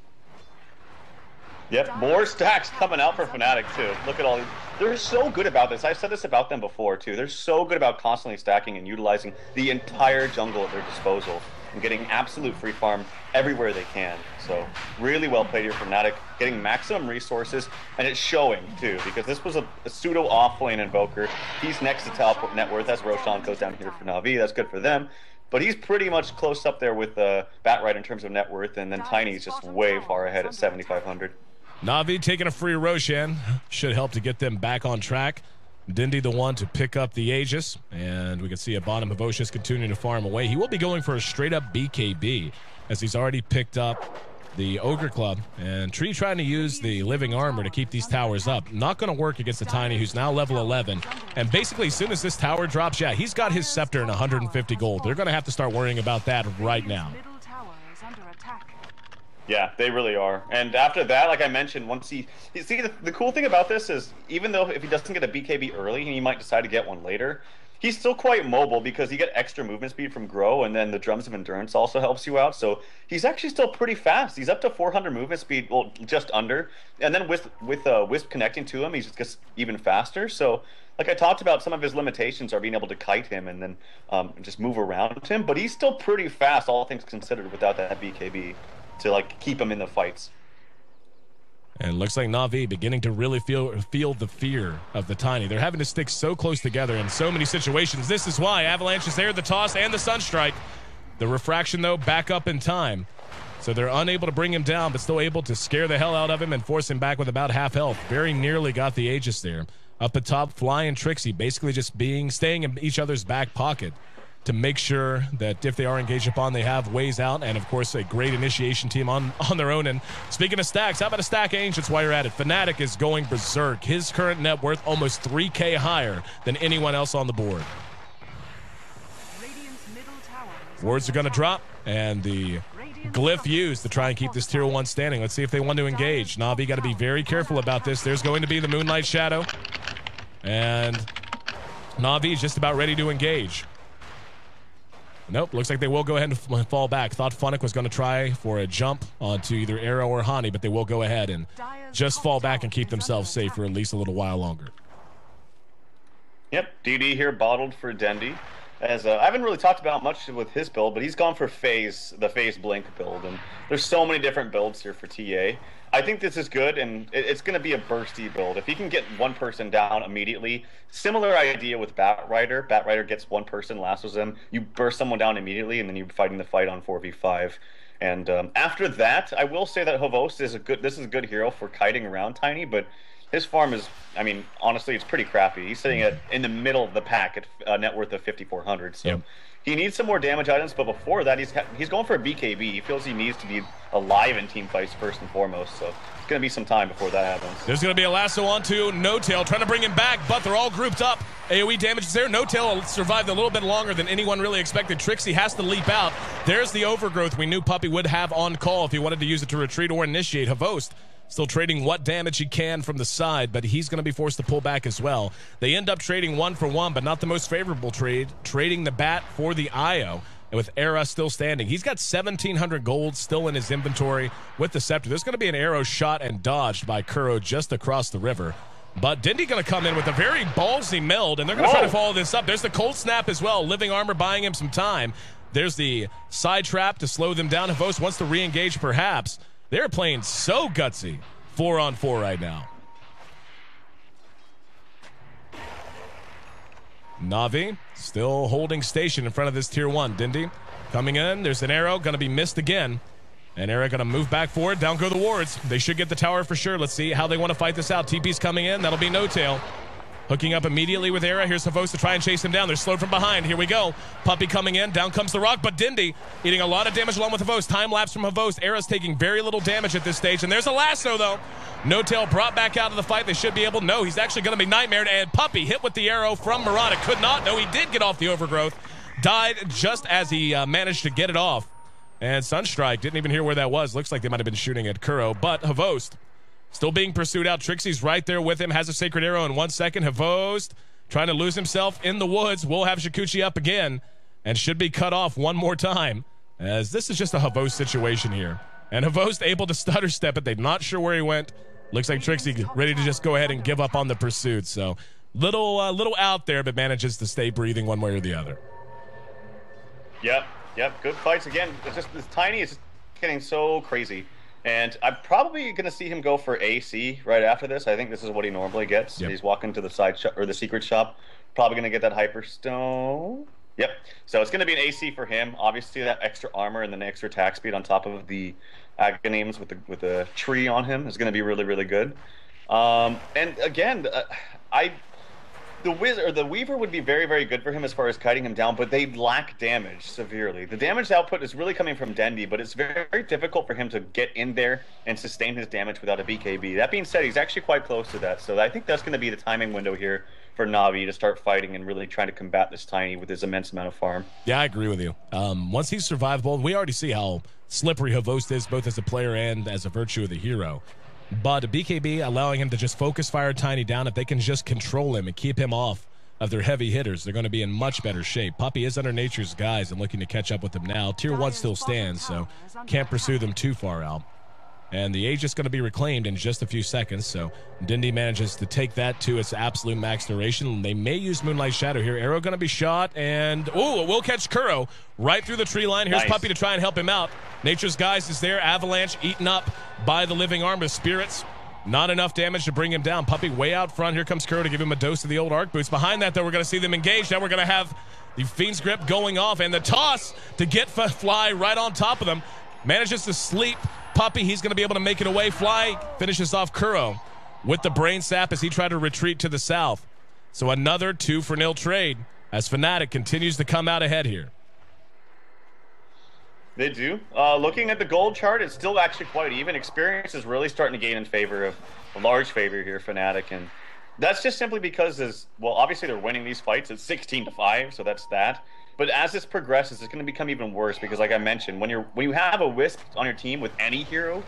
Yep, more stacks coming out for Fnatic, too. Look at all these. They're so good about this. I've said this about them before, too. They're so good about constantly stacking and utilizing the entire jungle at their disposal and getting absolute free farm everywhere they can. So really well played here for Fnatic, getting maximum resources, and it's showing, too, because this was a pseudo off-lane invoker. He's next to top net worth as Roshan goes down here for Na'Vi. That's good for them. But he's pretty much close up there with Batrider in terms of net worth, and then Tiny's just way far ahead at 7,500. Na'Vi taking a free Roshan should help to get them back on track. Dindy the one to pick up the Aegis, and we can see at bottom Havocious continuing to farm away. He will be going for a straight-up BKB, as he's already picked up the Ogre Club, and Tree trying to use the Living Armor to keep these towers up. Not going to work against the Tiny, who's now level 11, and basically as soon as this tower drops, yeah, he's got his Scepter and 150 gold. They're going to have to start worrying about that right now. Yeah, they really are. And after that, like I mentioned, once he see, the cool thing about this is, even though if he doesn't get a BKB early, he might decide to get one later, he's still quite mobile because you get extra movement speed from Grow, and then the Drums of Endurance also helps you out. So he's actually still pretty fast. He's up to 400 movement speed, well, just under. And then with Wisp connecting to him, he's just even faster. So like I talked about, some of his limitations are being able to kite him and then just move around him. But he's still pretty fast, all things considered, without that BKB to like keep him in the fights. And it looks like Na'Vi beginning to really feel the fear of the Tiny. They're having to stick so close together in so many situations. This is why Avalanche is there, the toss and the Sunstrike. The refraction, though, back up in time. So they're unable to bring him down, but still able to scare the hell out of him and force him back with about half health. Very nearly got the Aegis there. Up at top, Fly and Trixie basically just staying in each other's back pocket to make sure that if they are engaged upon, they have ways out, and of course a great initiation team on their own. And speaking of stacks, how about a stack Ancients while you're at it? Fnatic is going berserk. His current net worth almost 3K higher than anyone else on the board. Wards are going to drop, and the glyph used to try and keep this tier 1 standing. Let's see if they want to engage. Na'Vi got to be very careful about this. There's going to be the Moonlight Shadow, and Na'Vi is just about ready to engage. Nope, looks like they will go ahead and fall back. Thought Funnick was going to try for a jump onto either Arrow or Hani, but they will go ahead and just fall back and keep themselves safe for at least a little while longer. Yep, DD here bottled for Dendy. As I haven't really talked about much with his build, but he's gone for the Phase Blink build, and there's so many different builds here for TA. I think this is good, and it's going to be a bursty build. If he can get one person down immediately, similar idea with Batrider. Batrider gets one person, lassos them, you burst someone down immediately, and then you're fighting the fight on 4v5. And after that, I will say that Havos is this is a good hero for kiting around Tiny, but his farm is, I mean, honestly, it's pretty crappy. He's sitting in the middle of the pack at net worth of 5,400. So yep. He needs some more damage items, but before that, he's going for a BKB. He feels he needs to be alive in team fights first and foremost. So it's going to be some time before that happens. There's going to be a lasso onto No-Tail, trying to bring him back, but they're all grouped up. AoE damage is there. No-Tail survived a little bit longer than anyone really expected. Trixie has to leap out. There's the overgrowth we knew Puppey would have on call if he wanted to use it to retreat or initiate. Havost still trading what damage he can from the side, but he's going to be forced to pull back as well. They end up trading 1-for-1, but not the most favorable trade, trading the bat for the IO, and with Era still standing. He's got 1,700 gold still in his inventory with the Scepter. There's going to be an arrow shot and dodged by Kuro just across the river. But Dindy going to come in with a very ballsy meld, and they're going to try to follow this up. There's the Cold Snap as well. Living Armor buying him some time. There's the side trap to slow them down. Havos wants to re-engage perhaps. They're playing so gutsy 4-on-4 right now. Na'Vi still holding station in front of this tier 1. Dindy coming in. There's an arrow. Going to be missed again. And Era going to move back forward. Down go the wards. They should get the tower for sure. Let's see how they want to fight this out. TP's coming in. That'll be No-Tail. Hooking up immediately with Era. Here's Havos to try and chase him down. They're slowed from behind. Here we go. Puppey coming in. Down comes the rock, but Dindy eating a lot of damage along with Havos. Time lapse from Havos. Era's taking very little damage at this stage, and there's a lasso, though. No-Tail brought back out of the fight. They should be able. No, he's actually going to be nightmared, and Puppey hit with the arrow from Murata. Could not. No, he did get off the overgrowth. Died just as he managed to get it off. And Sunstrike, didn't even hear where that was. Looks like they might have been shooting at Kuro. But Havost still being pursued out. Trixie's right there with him. Has a Sacred Arrow in 1 second. Havost trying to lose himself in the woods. Will have Shikuchi up again and should be cut off one more time, as this is just a Havost situation here. And Havost able to stutter step it. They're not sure where he went. Looks like Trixie ready to just go ahead and give up on the pursuit. So little out there, but manages to stay breathing one way or the other. Yep. Good fights again. It's just this Tiny is just getting so crazy. And I'm probably going to see him go for AC right after this. I think this is what he normally gets. Yep. He's walking to the side shop or the secret shop. Probably going to get that Hyperstone. Yep. So it's going to be an AC for him. Obviously, that extra armor and the extra attack speed on top of the Aghanim's with the tree on him is going to be really, really good. And again, the Weaver would be very, very good for him as far as kiting him down, but they lack damage severely. The damage output is really coming from Dendi, but it's very, very difficult for him to get in there and sustain his damage without a BKB. That being said, he's actually quite close to that, so I think that's going to be the timing window here for Na'Vi to start fighting and really trying to combat this Tiny with his immense amount of farm. Yeah, I agree with you. Once he's survivable, we already see how slippery Havost is, both as a player and as a virtue of the hero. But a BKB allowing him to just focus fire Tiny down, if they can just control him and keep him off of their heavy hitters, they're going to be in much better shape. Puppey is under Nature's guise and looking to catch up with them now. Tier 1 still stands, so can't pursue them too far out. And the age is going to be reclaimed in just a few seconds, so Dendi manages to take that to its absolute max duration. They may use Moonlight Shadow here. Arrow going to be shot, and it will catch Kuro right through the tree line. Here's Puppey to try and help him out. Nature's guise is there. Avalanche eaten up by the living arm of Spirits. Not enough damage to bring him down. Puppey way out front. Here comes Kuro to give him a dose of the old Arc Boots. Behind that, though, we're going to see them engage. Now we're going to have the Fiend's Grip going off, and the toss to get Fly right on top of them. Manages to sleep Puppey. He's going to be able to make it away. Fly finishes off Kuro with the Brain Sap as he tried to retreat to the south. So another 2-for-0 trade as Fnatic continues to come out ahead here. They do. Looking at the gold chart, it's still actually quite even. Experience is really starting to gain in favor of a large favor here, Fnatic, and that's just simply because obviously they're winning these fights. It's 16-5, so that's that. But as this progresses, it's going to become even worse because, like I mentioned, when you have a Wisp on your team with any hero,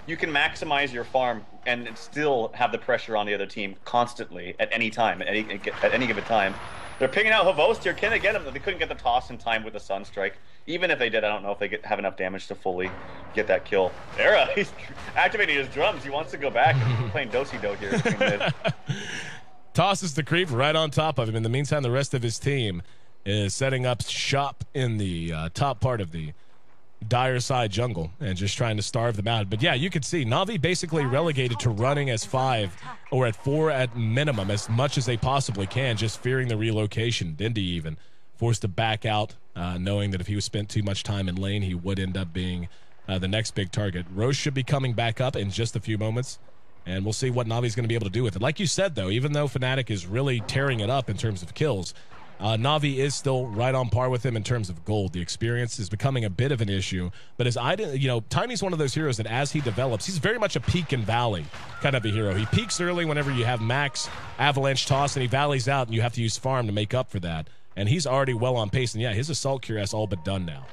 you can maximize your farm and still have the pressure on the other team constantly at any time, at any given time. They're picking out Havost here. Can they get him? They couldn't get the toss in time with the Sunstrike. Even if they did, I don't know if they have enough damage to fully get that kill. Era, he's activating his drums. He wants to go back and playing Do-Si-Do here. Tosses the creep right on top of him. In the meantime, the rest of his team is setting up shop in the top part of the dire side jungle and just trying to starve them out. But yeah, you could see Na'Vi basically relegated to running as 5 or at 4 at minimum as much as they possibly can, just fearing the relocation. Dendi even forced to back out, knowing that if he was spent too much time in lane, he would end up being the next big target. Roche should be coming back up in just a few moments, and we'll see what Na'Vi's going to be able to do with it. Like you said, though, even though Fnatic is really tearing it up in terms of kills, Na'Vi is still right on par with him in terms of gold. The experience is becoming a bit of an issue, but Tiny's one of those heroes that as he develops, he's very much a peak and valley kind of a hero. He peaks early whenever you have max Avalanche toss, and he valleys out, and you have to use farm to make up for that. And he's already well on pace, and yeah, his Assault Cure is all but done now.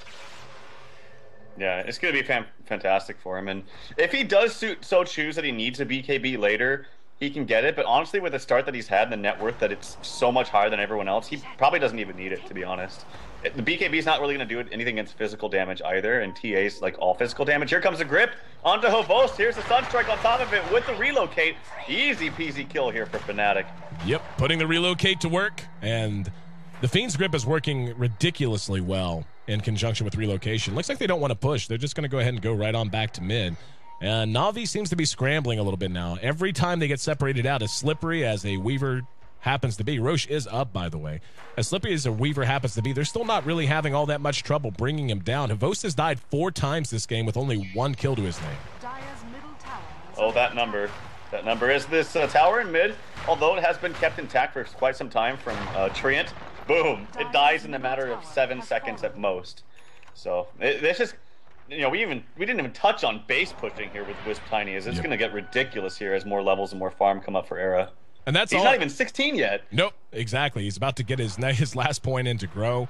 Yeah, it's going to be fantastic for him, and if he does so choose that he needs a BKB later, he can get it, but honestly, with the start that he's had and the net worth that it's so much higher than everyone else, he probably doesn't even need it, to be honest. The BKB is not really going to do anything against physical damage either, and TA's like all physical damage. Here comes the grip onto Havost. Here's the Sunstrike on top of it with the relocate. Easy peasy kill here for Fnatic. Yep, putting the relocate to work, and the Fiend's Grip is working ridiculously well in conjunction with relocation. Looks like they don't want to push. They're just going to go ahead and go right on back to mid. And Na'Vi seems to be scrambling a little bit now. Every time they get separated out, as slippery as a Weaver happens to be, Roche is up, by the way. As slippery as a Weaver happens to be, they're still not really having all that much trouble bringing him down. Havost has died 4 times this game with only 1 kill to his name. Oh, that number. That number is this tower in mid, although it has been kept intact for quite some time from Treant. Boom! It dies in a matter of 7 seconds at most. So, this is... we didn't even touch on base pushing here with Wisp Tiny. It's going to get ridiculous here as more levels and more farm come up for Era. And he's not even 16 yet. Nope, exactly. He's about to get his last point in to grow.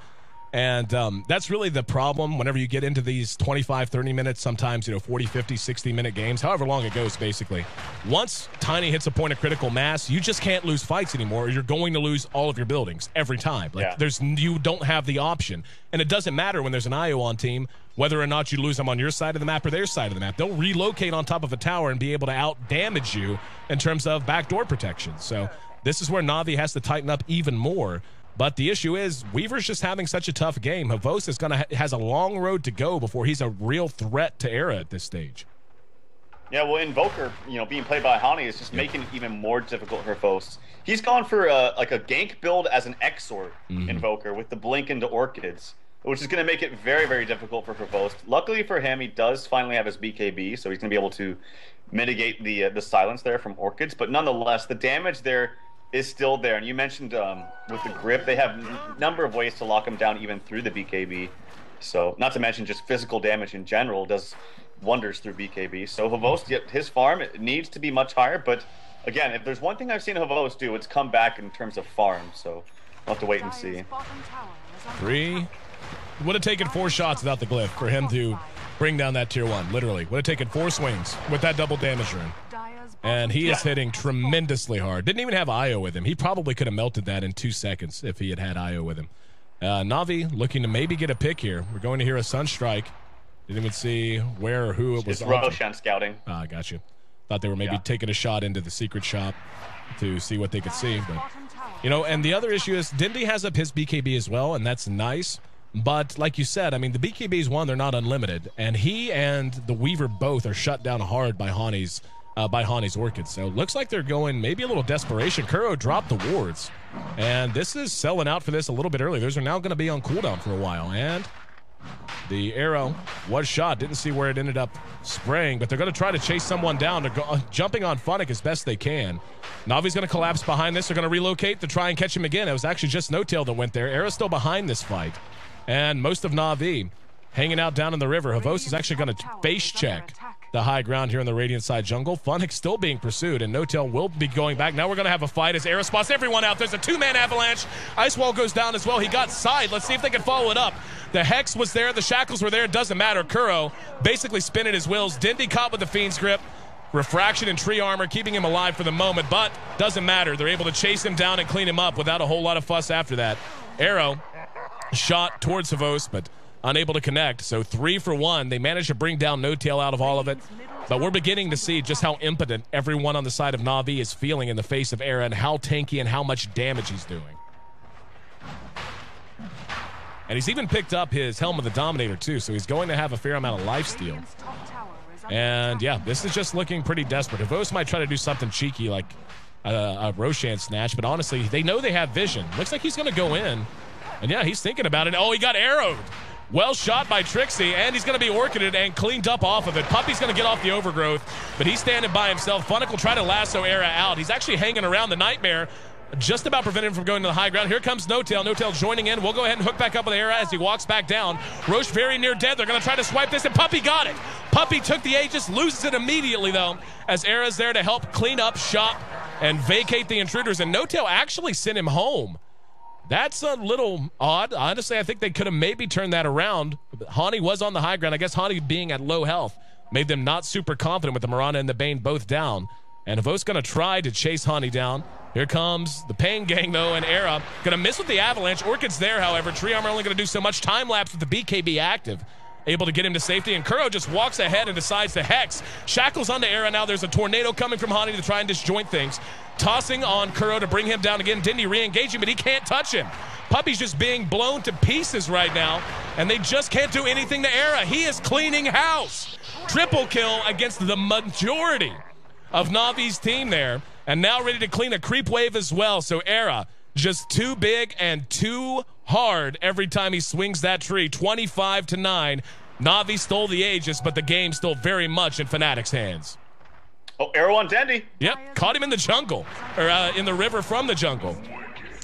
And that's really the problem whenever you get into these 25, 30 minutes, sometimes, 40, 50, 60-minute games, however long it goes, basically. Once Tiny hits a point of critical mass, you just can't lose fights anymore, or you're going to lose all of your buildings every time. You don't have the option. And it doesn't matter when there's an IO on team, whether or not you lose them on your side of the map or their side of the map. They'll relocate on top of a tower and be able to out-damage you in terms of backdoor protection. So this is where Na'Vi has to tighten up even more. But the issue is, Weaver's just having such a tough game. Havos has a long road to go before he's a real threat to Era at this stage. Yeah, well, Invoker, being played by Hani is just making it even more difficult for Havos. He's gone for a gank build as an Exort Invoker with the blink into Orchids, which is going to make it very, very difficult for Havos. Luckily for him, he does finally have his BKB, so he's going to be able to mitigate the silence there from Orchids. But nonetheless, the damage there is still there. And you mentioned with the grip, they have a number of ways to lock him down even through the BKB. So not to mention just physical damage in general does wonders through BKB. So Havos, his farm needs to be much higher. But again, if there's one thing I've seen Havos do, it's come back in terms of farm. So we'll have to wait and see. 3. Would have taken 4 shots without the glyph for him to bring down that tier 1. Literally. Would have taken 4 swings with that double damage rune. And he is hitting tremendously hard. Didn't even have IO with him. He probably could have melted that in 2 seconds if he had IO with him. Na'Vi looking to maybe get a pick here. We're going to hear a Sunstrike. Didn't even see where or who it was. It's Roshan scouting. Ah, got you. Thought they were maybe taking a shot into the secret shop to see what they could see. But, and the other issue is Dindy has up his BKB as well, and that's nice. But like you said, I mean, the BKBs, one, they're not unlimited. And he and the Weaver both are shut down hard by Hani's Orchids. So looks like they're going maybe a little desperation. Kuro dropped the wards. And this is selling out for this a little bit early. Those are now going to be on cooldown for a while. And the arrow was shot. Didn't see where it ended up spraying, but they're going to try to chase someone down. They're jumping on Fnatic as best they can. Na'Vi's going to collapse behind this. They're going to relocate to try and catch him again. It was actually just No-Tail that went there. Arrow's still behind this fight. And most of Na'Vi hanging out down in the river. Havos is actually going to face check the high ground here in the Radiant side jungle. Funnick's still being pursued, and No-Tail will be going back. Now we're going to have a fight as Era spots everyone out. There's a 2-man avalanche. Ice Wall goes down as well. He got side. Let's see if they can follow it up. The Hex was there. The Shackles were there. It doesn't matter. Kuro basically spinning his wheels. Dindy caught with the Fiend's Grip. Refraction and Tree Armor keeping him alive for the moment, but doesn't matter. They're able to chase him down and clean him up without a whole lot of fuss after that. Arrow shot towards Havos, but unable to connect. So 3 for 1. They managed to bring down No-Tail out of all of it. But we're beginning to see just how impotent everyone on the side of Na'Vi is feeling in the face of Era and how tanky and how much damage he's doing. And he's even picked up his Helm of the Dominator too, so he's going to have a fair amount of lifesteal. And yeah, this is just looking pretty desperate. Havos might try to do something cheeky like a Roshan snatch, but honestly, they know they have vision. Looks like he's going to go in. And yeah, he's thinking about it. Oh, he got arrowed. Well shot by Trixie, and he's going to be orchided and cleaned up off of it. Puppy's going to get off the overgrowth, but he's standing by himself. Funnick will try to lasso Era out. He's actually hanging around the Nightmare, just about preventing him from going to the high ground. Here comes No-Tail. No-Tail joining in. We'll go ahead and hook back up with Era as he walks back down. Roche very near dead. They're going to try to swipe this, and Puppy got it. Puppy took the Aegis, loses it immediately, though, as Era's there to help clean up shop and vacate the intruders, and No-Tail actually sent him home. That's a little odd. Honestly, I think they could have maybe turned that around. Hani was on the high ground. I guess Hani being at low health made them not super confident with the Mirana and the Bane both down. And Havos going to try to chase Hani down. Here comes the Pain Gang, though, and Era. Going to miss with the Avalanche. Orchid's there, however. Tree Armor only going to do so much. Time lapse with the BKB active. Able to get him to safety, and Kuro just walks ahead and decides to Hex. Shackles onto Era. Now there's a tornado coming from Hani to try and disjoint things. Tossing on Kuro to bring him down again. Dindy re-engaging, but he can't touch him. Puppy's just being blown to pieces right now, and they just can't do anything to Era. He is cleaning house. Triple kill against the majority of Na'Vi's team there, and now ready to clean a creep wave as well. So Era just too big and too hard every time he swings that tree. 25-9. Na'Vi stole the Aegis, but the game still very much in Fnatic's hands. Oh, arrow on Dendy. Yep, caught him in the jungle, or in the river from the jungle.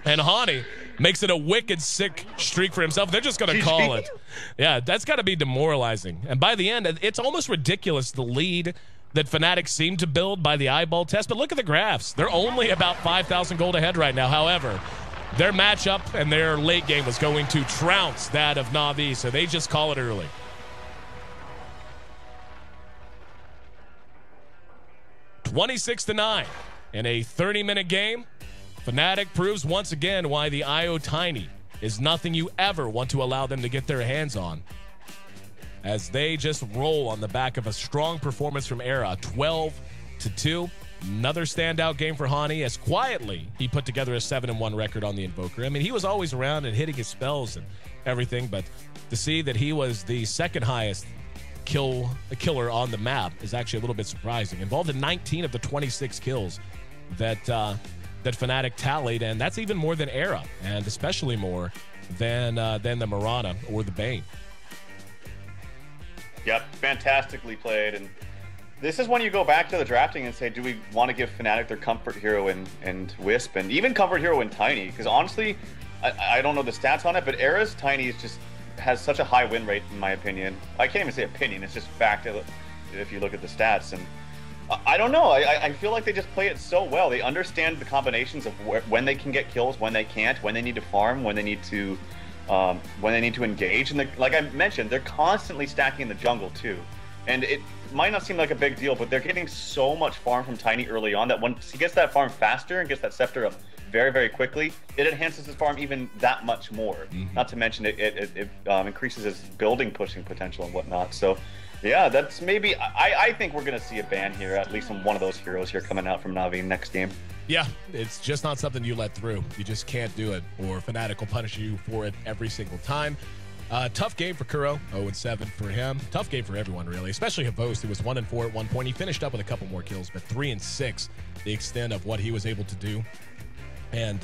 And Hani makes it a wicked sick streak for himself. They're just going to call it. Yeah, that's got to be demoralizing. And by the end, it's almost ridiculous, the lead that Fnatic seemed to build by the eyeball test. But look at the graphs. They're only about 5,000 gold ahead right now. However, their matchup and their late game was going to trounce that of Na'Vi, so they just call it early. (26-9) in a 30-minute game. Fnatic proves once again why the IO Tiny is nothing you ever want to allow them to get their hands on, as they just roll on the back of a strong performance from Era. 12-2. Another standout game for Hani, as quietly he put together a 7-1 record on the Invoker. I mean, he was always around and hitting his spells and everything, but to see that he was the second highest killer on the map is actually a little bit surprising. Involved in 19 of the 26 kills that Fnatic tallied, and that's even more than Era, and especially more than the Mirana or the Bane. Yep, fantastically played. And this is when you go back to the drafting and say, do we want to give Fnatic their comfort hero and Wisp, and even comfort hero in Tiny? Because honestly, I don't know the stats on it, but Era's Tiny is just has such a high win rate, in my opinion. I can't even say opinion, it's just fact if you look at the stats. And I don't know, I feel like they just play it so well. They understand the combinations of when they can get kills, when they can't, when they need to farm, when they need to engage. And like I mentioned, they're constantly stacking in the jungle too. And it might not seem like a big deal, but they're getting so much farm from Tiny early on that once he gets that farm faster and gets that scepter up very, very quickly, it enhances his farm even that much more. Not to mention it increases his building pushing potential and whatnot. So yeah, that's maybe, I think we're going to see a ban here, at least from one of those heroes here coming out from Na'Vi next game. Yeah, it's just not something you let through. You just can't do it, or Fnatic will punish you for it every single time. Tough game for Kuro, 0-7 for him. Tough game for everyone, really, especially Host, who was 1-4 at one point. He finished up with a couple more kills, but 3-6, the extent of what he was able to do and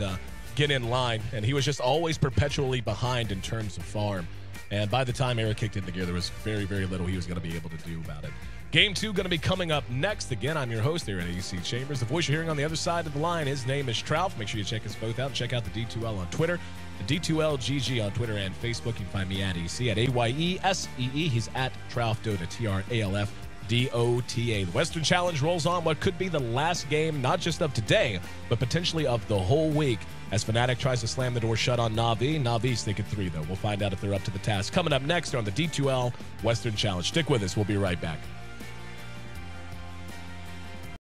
get in line. And he was just always perpetually behind in terms of farm. And by the time Era kicked into gear, there was very, very little he was going to be able to do about it. Game 2 going to be coming up next. Again, I'm your host here at AC Chambers. The voice you're hearing on the other side of the line, his name is Trouf. Make sure you check us both out. Check out the D2L on Twitter, the D2L GG on Twitter and Facebook. You can find me at EC at AYESEE. He's at Trouf Dota, TRALFDOTA. The Western Challenge rolls on what could be the last game, not just of today, but potentially of the whole week, as Fnatic tries to slam the door shut on Na'Vi. Na'Vi's thinking 3, though. We'll find out if they're up to the task. Coming up next on the D2L Western Challenge. Stick with us. We'll be right back.